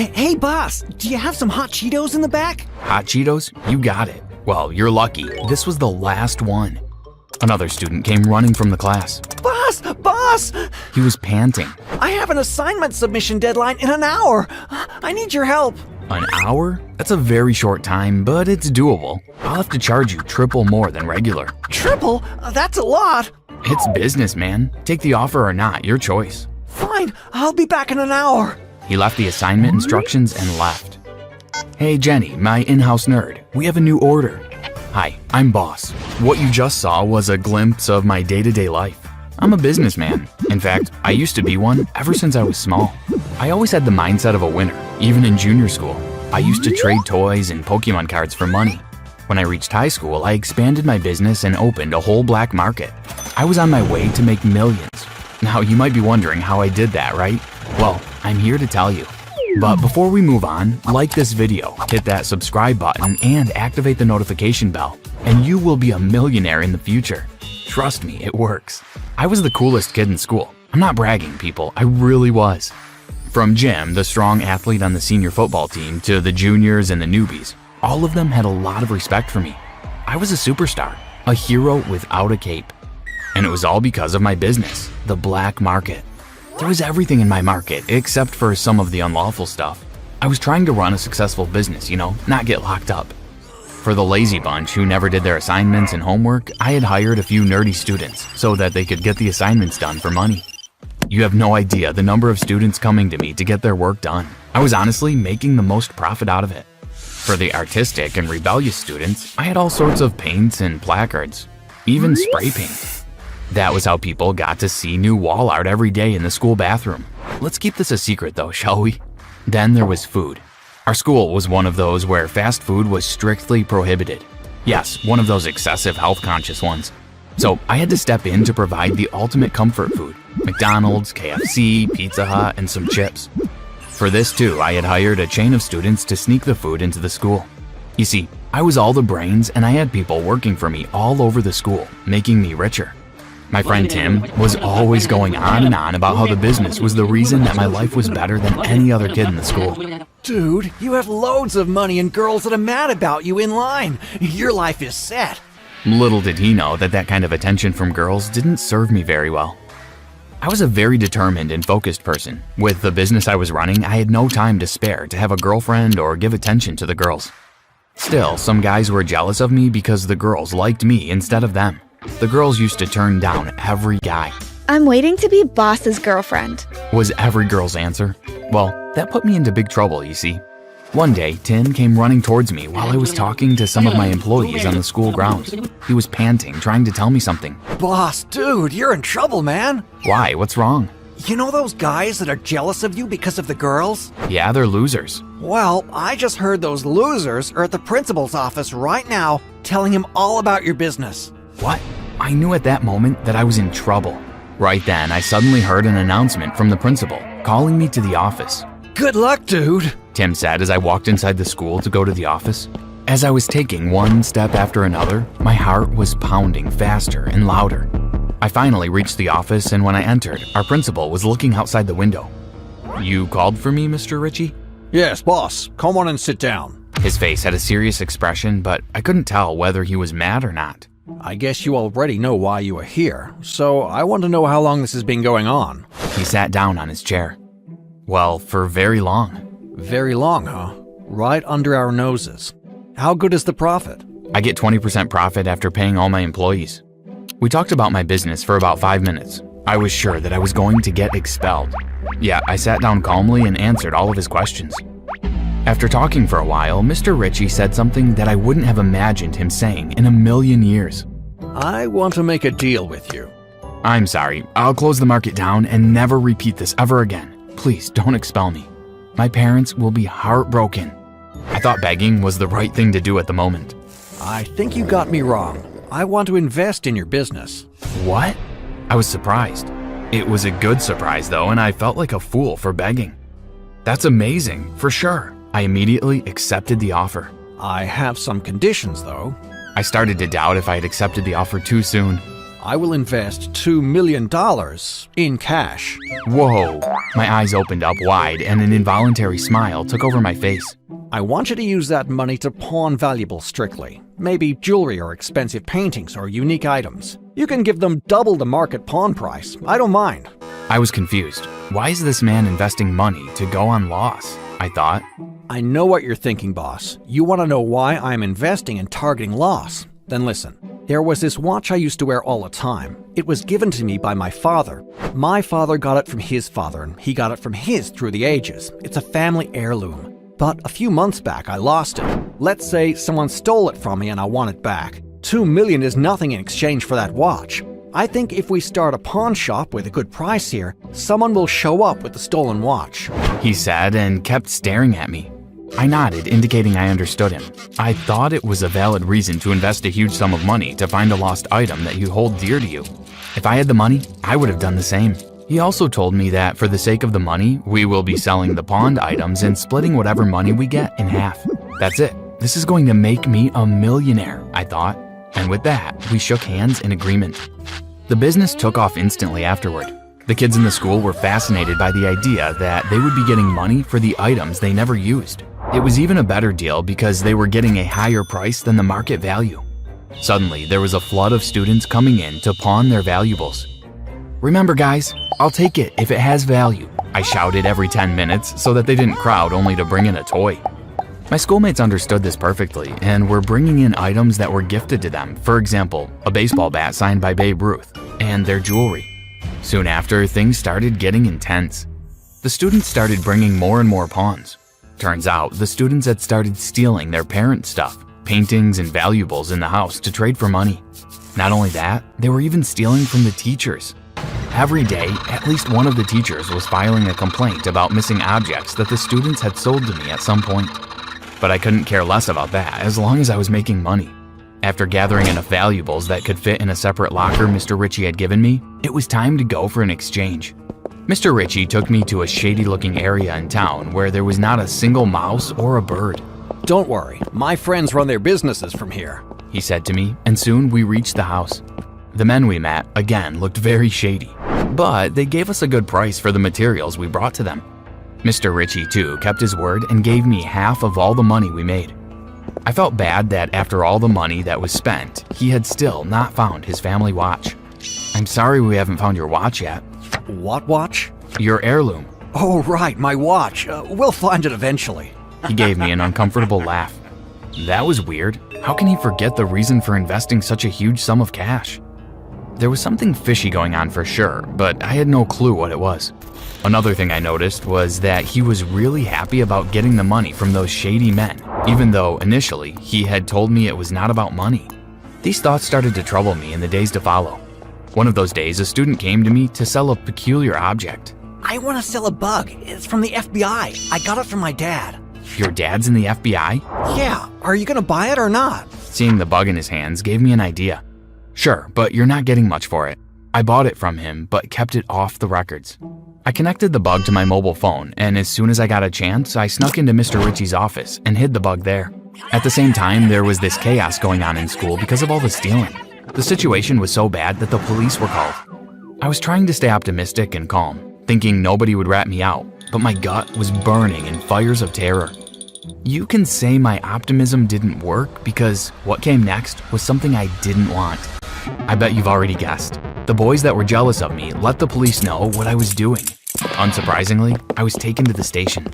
Hey, boss, do you have some hot Cheetos in the back? Hot Cheetos? You got it. Well, you're lucky. This was the last one. Another student came running from the class. Boss! He was panting. I have an assignment submission deadline in an hour. I need your help. An hour? That's a very short time, but it's doable. I'll have to charge you triple more than regular. Triple? That's a lot. It's business, man. Take the offer or not, your choice. Fine, I'll be back in an hour. He left the assignment instructions and left. Hey Jenny, my in-house nerd, we have a new order. Hi, I'm Boss. What you just saw was a glimpse of my day-to-day life. I'm a businessman. In fact, I used to be one ever since I was small. I always had the mindset of a winner, even in junior school. I used to trade toys and Pokemon cards for money. When I reached high school, I expanded my business and opened a whole black market. I was on my way to make millions. Now, you might be wondering how I did that, right? Well, I'm here to tell you. But before we move on, like this video, hit that subscribe button, and activate the notification bell, and you will be a millionaire in the future. Trust me, it works. I was the coolest kid in school. I'm not bragging, people, I really was. From Jim, the strong athlete on the senior football team, to the juniors and the newbies, all of them had a lot of respect for me. I was a superstar, a hero without a cape. And it was all because of my business, the black market. There was everything in my market except for some of the unlawful stuff. I was trying to run a successful business, not get locked up. For the lazy bunch who never did their assignments and homework, I had hired a few nerdy students so that they could get the assignments done for money. You have no idea the number of students coming to me to get their work done. I was honestly making the most profit out of it. For the artistic and rebellious students, I had all sorts of paints and placards, even spray paint. That was how people got to see new wall art every day in the school bathroom. Let's keep this a secret though, shall we? Then there was food. Our school was one of those where fast food was strictly prohibited. Yes, one of those excessive health-conscious ones. So I had to step in to provide the ultimate comfort food. McDonald's, KFC, Pizza Hut, and some chips. For this too, I had hired a chain of students to sneak the food into the school. You see, I was all the brains and I had people working for me all over the school, making me richer. My friend Tim was always going on and on about how the business was the reason that my life was better than any other kid in the school. Dude, you have loads of money and girls that are mad about you in line. Your life is set. Little did he know that that kind of attention from girls didn't serve me very well. I was a very determined and focused person. With the business I was running, I had no time to spare to have a girlfriend or give attention to the girls. Still, some guys were jealous of me because the girls liked me instead of them. The girls used to turn down every guy. I'm waiting to be boss's girlfriend, was every girl's answer. Well, that put me into big trouble, you see. One day, Tim came running towards me while I was talking to some of my employees on the school grounds. He was panting, trying to tell me something. Boss, dude, you're in trouble, man. Why? What's wrong? You know those guys that are jealous of you because of the girls? Yeah, they're losers. Well, I just heard those losers are at the principal's office right now telling him all about your business. What? I knew at that moment that I was in trouble. Right then, I suddenly heard an announcement from the principal, calling me to the office. Good luck, dude, Tim said as I walked inside the school to go to the office. As I was taking one step after another, my heart was pounding faster and louder. I finally reached the office, and when I entered, our principal was looking outside the window. You called for me, Mr. Ritchie? Yes, boss. Come on and sit down. His face had a serious expression, but I couldn't tell whether he was mad or not. I guess you already know why you are here, so I want to know how long this has been going on. He sat down on his chair. Well, for very long. Very long, huh? Right under our noses. How good is the profit? I get 20% profit after paying all my employees. We talked about my business for about 5 minutes. I was sure that I was going to get expelled. Yeah, I sat down calmly and answered all of his questions. After talking for a while, Mr. Ritchie said something that I wouldn't have imagined him saying in a million years. I want to make a deal with you. I'm sorry, I'll close the market down and never repeat this ever again. Please don't expel me. My parents will be heartbroken. I thought begging was the right thing to do at the moment. I think you got me wrong. I want to invest in your business. What? I was surprised. It was a good surprise though, and I felt like a fool for begging. That's amazing, for sure. I immediately accepted the offer. I have some conditions though. I started to doubt if I had accepted the offer too soon. I will invest $2 million in cash. Whoa! My eyes opened up wide and an involuntary smile took over my face. I want you to use that money to pawn valuables strictly. Maybe jewelry or expensive paintings or unique items. You can give them double the market pawn price. I don't mind. I was confused. Why is this man investing money to go on loss? I thought. I know what you're thinking, boss. You want to know why I'm investing and targeting loss? Then listen. There was this watch I used to wear all the time. It was given to me by my father. My father got it from his father, and he got it from his through the ages. It's a family heirloom. But a few months back, I lost it. Let's say someone stole it from me and I want it back. $2 million is nothing in exchange for that watch. I think if we start a pawn shop with a good price here, someone will show up with the stolen watch. He said and kept staring at me. I nodded, indicating I understood him. I thought it was a valid reason to invest a huge sum of money to find a lost item that you hold dear to you. If I had the money, I would have done the same. He also told me that for the sake of the money, we will be selling the pawned items and splitting whatever money we get in half. That's it. This is going to make me a millionaire, I thought. And with that, we shook hands in agreement. The business took off instantly afterward. The kids in the school were fascinated by the idea that they would be getting money for the items they never used. It was even a better deal because they were getting a higher price than the market value. Suddenly, there was a flood of students coming in to pawn their valuables. Remember guys, I'll take it if it has value, I shouted every 10 minutes so that they didn't crowd only to bring in a toy. My schoolmates understood this perfectly and were bringing in items that were gifted to them, for example, a baseball bat signed by Babe Ruth, and their jewelry. Soon after, things started getting intense. The students started bringing more and more pawns. Turns out, the students had started stealing their parents' stuff, paintings and valuables in the house to trade for money. Not only that, they were even stealing from the teachers. Every day, at least one of the teachers was filing a complaint about missing objects that the students had sold to me at some point. But I couldn't care less about that as long as I was making money. After gathering enough valuables that could fit in a separate locker Mr. Ritchie had given me, it was time to go for an exchange. Mr. Ritchie took me to a shady-looking area in town where there was not a single mouse or a bird. Don't worry, my friends run their businesses from here, he said to me, and soon we reached the house. The men we met, again, looked very shady, but they gave us a good price for the materials we brought to them. Mr. Ritchie, too, kept his word and gave me half of all the money we made. I felt bad that after all the money that was spent, he had still not found his family watch. I'm sorry we haven't found your watch yet. What watch? Your heirloom. Oh, right, my watch. We'll find it eventually. He gave me an uncomfortable laugh. That was weird. How can he forget the reason for investing such a huge sum of cash? There was something fishy going on for sure, but I had no clue what it was. Another thing I noticed was that he was really happy about getting the money from those shady men, even though initially he had told me it was not about money. These thoughts started to trouble me in the days to follow. One of those days, a student came to me to sell a peculiar object. I want to sell a bug. It's from the FBI. I got it from my dad. Your dad's in the FBI? Yeah, are you gonna buy it or not? Seeing the bug in his hands gave me an idea. Sure, but you're not getting much for it. I bought it from him, but kept it off the records. I connected the bug to my mobile phone, and as soon as I got a chance, I snuck into Mr. Ritchie's office and hid the bug there. At the same time, there was this chaos going on in school because of all the stealing. The situation was so bad that the police were called. I was trying to stay optimistic and calm, thinking nobody would rat me out, but my gut was burning in fires of terror. You can say my optimism didn't work because what came next was something I didn't want. I bet you've already guessed. The boys that were jealous of me let the police know what I was doing. Unsurprisingly, I was taken to the station.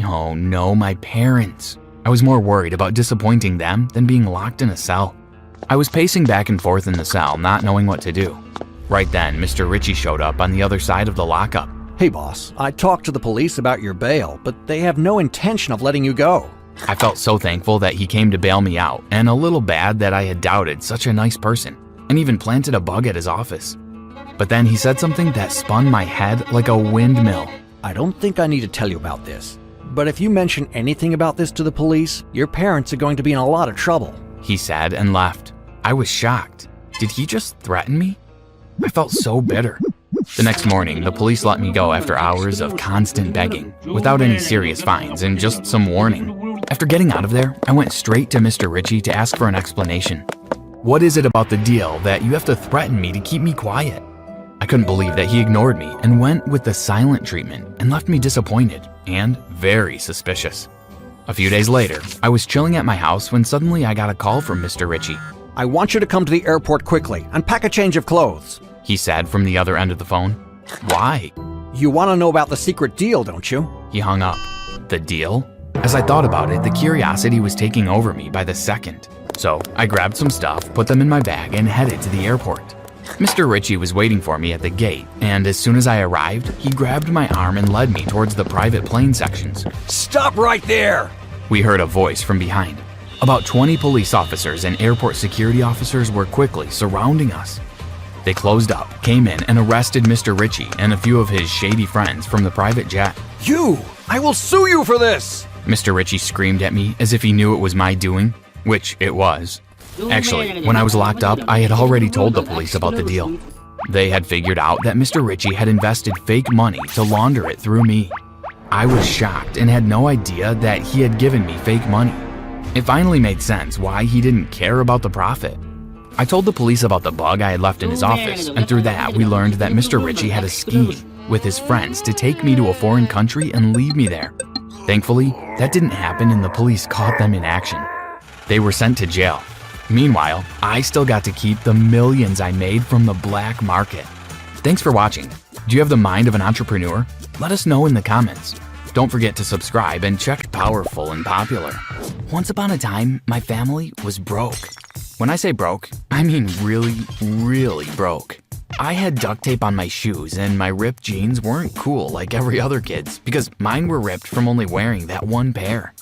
Oh no, my parents. I was more worried about disappointing them than being locked in a cell. I was pacing back and forth in the cell, not knowing what to do. Right then, Mr. Ritchie showed up on the other side of the lockup. Hey boss, I talked to the police about your bail, but they have no intention of letting you go. I felt so thankful that he came to bail me out, and a little bad that I had doubted such a nice person, and even planted a bug at his office. But then he said something that spun my head like a windmill. I don't think I need to tell you about this, but if you mention anything about this to the police, your parents are going to be in a lot of trouble, he said and left. I was shocked. Did he just threaten me? I felt so bitter. The next morning, the police let me go after hours of constant begging, without any serious fines and just some warning. After getting out of there, I went straight to Mr. Ritchie to ask for an explanation. What is it about the deal that you have to threaten me to keep me quiet? I couldn't believe that he ignored me and went with the silent treatment and left me disappointed and very suspicious. A few days later, I was chilling at my house when suddenly I got a call from Mr. Ritchie. I want you to come to the airport quickly and pack a change of clothes. He said from the other end of the phone. Why? You want to know about the secret deal, don't you? He hung up. The deal? As I thought about it, the curiosity was taking over me by the second. So I grabbed some stuff, put them in my bag, and headed to the airport. Mr. Ritchie was waiting for me at the gate, and as soon as I arrived, he grabbed my arm and led me towards the private plane sections. Stop right there! We heard a voice from behind. About 20 police officers and airport security officers were quickly surrounding us. They closed up, came in, and arrested Mr. Ritchie and a few of his shady friends from the private jet. You! I will sue you for this! Mr. Ritchie screamed at me as if he knew it was my doing, which it was. Actually, when I was locked up, I had already told the police about the deal. They had figured out that Mr. Ritchie had invested fake money to launder it through me. I was shocked and had no idea that he had given me fake money. It finally made sense why he didn't care about the profit. I told the police about the bug I had left in his office, and through that we learned that Mr. Ritchie had a scheme with his friends to take me to a foreign country and leave me there. Thankfully, that didn't happen and the police caught them in action. They were sent to jail. Meanwhile, I still got to keep the millions I made from the black market. Thanks for watching. Do you have the mind of an entrepreneur? Let us know in the comments. Don't forget to subscribe and check Powerful and Popular. Once upon a time, my family was broke. When I say broke, I mean really, really broke. I had duct tape on my shoes and my ripped jeans weren't cool like every other kid's because mine were ripped from only wearing that one pair.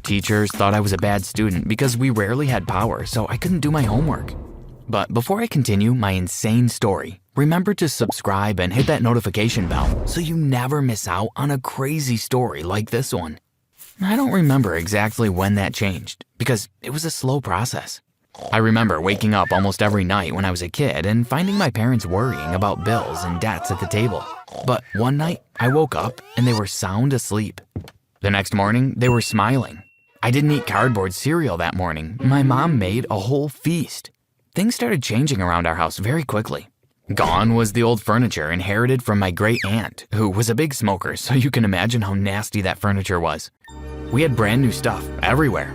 Teachers thought I was a bad student because we rarely had power, so I couldn't do my homework. But before I continue my insane story, remember to subscribe and hit that notification bell so you never miss out on a crazy story like this one. I don't remember exactly when that changed because it was a slow process. I remember waking up almost every night when I was a kid and finding my parents worrying about bills and debts at the table. But one night, I woke up and they were sound asleep. The next morning, they were smiling. I didn't eat cardboard cereal that morning. My mom made a whole feast. Things started changing around our house very quickly. Gone was the old furniture inherited from my great aunt, who was a big smoker, so you can imagine how nasty that furniture was. We had brand new stuff everywhere.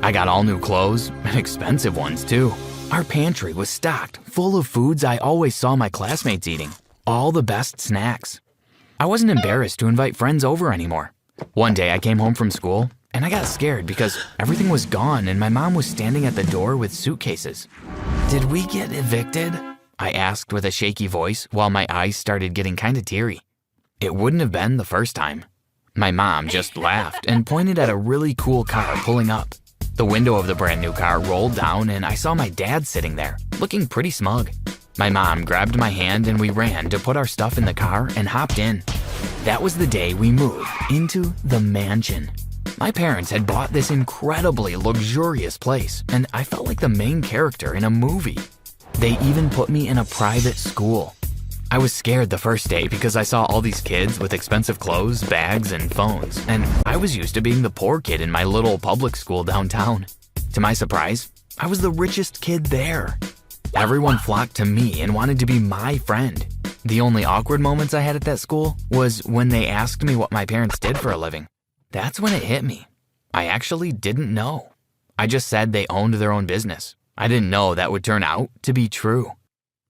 I got all new clothes, and expensive ones too. Our pantry was stocked, full of foods I always saw my classmates eating. All the best snacks. I wasn't embarrassed to invite friends over anymore. One day I came home from school, and I got scared because everything was gone and my mom was standing at the door with suitcases. "Did we get evicted?" I asked with a shaky voice while my eyes started getting kinda teary. It wouldn't have been the first time. My mom just laughed and pointed at a really cool car pulling up. The window of the brand new car rolled down and I saw my dad sitting there, looking pretty smug. My mom grabbed my hand and we ran to put our stuff in the car and hopped in. That was the day we moved into the mansion. My parents had bought this incredibly luxurious place and I felt like the main character in a movie. They even put me in a private school. I was scared the first day because I saw all these kids with expensive clothes, bags, and phones, and I was used to being the poor kid in my little public school downtown. To my surprise, I was the richest kid there. Everyone flocked to me and wanted to be my friend. The only awkward moments I had at that school was when they asked me what my parents did for a living. That's when it hit me. I actually didn't know. I just said they owned their own business. I didn't know that would turn out to be true.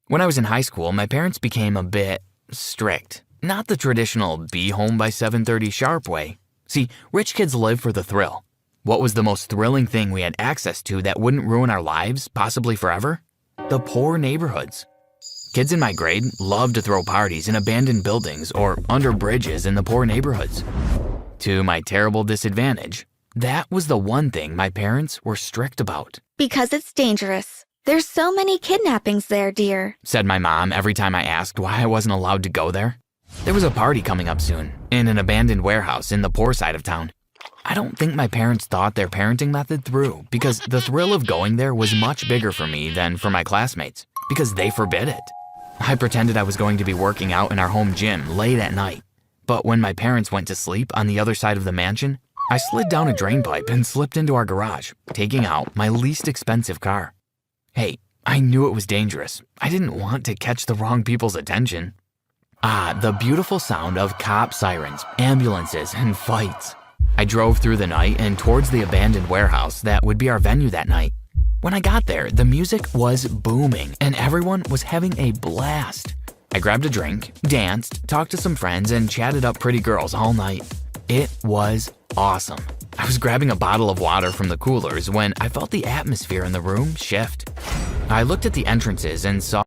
When I was in high school, my parents became a bit strict. Not the traditional be home by 7:30 sharp way. See, rich kids live for the thrill. What was the most thrilling thing we had access to that wouldn't ruin our lives, possibly forever? The poor neighborhoods. Kids in my grade loved to throw parties in abandoned buildings or under bridges in the poor neighborhoods. To my terrible disadvantage, that was the one thing my parents were strict about. Because it's dangerous. There's so many kidnappings there, dear, said my mom every time I asked why I wasn't allowed to go there. There was a party coming up soon in an abandoned warehouse in the poor side of town. I don't think my parents thought their parenting method through because the thrill of going there was much bigger for me than for my classmates because they forbid it. I pretended I was going to be working out in our home gym late at night. But when my parents went to sleep on the other side of the mansion, I slid down a drain pipe and slipped into our garage, taking out my least expensive car. Hey, I knew it was dangerous. I didn't want to catch the wrong people's attention. The beautiful sound of cop sirens, ambulances, and fights. I drove through the night and towards the abandoned warehouse that would be our venue that night. When I got there, the music was booming and everyone was having a blast. I grabbed a drink, danced, talked to some friends, and chatted up pretty girls all night. It was awesome. I was grabbing a bottle of water from the coolers when I felt the atmosphere in the room shift. I looked at the entrances and saw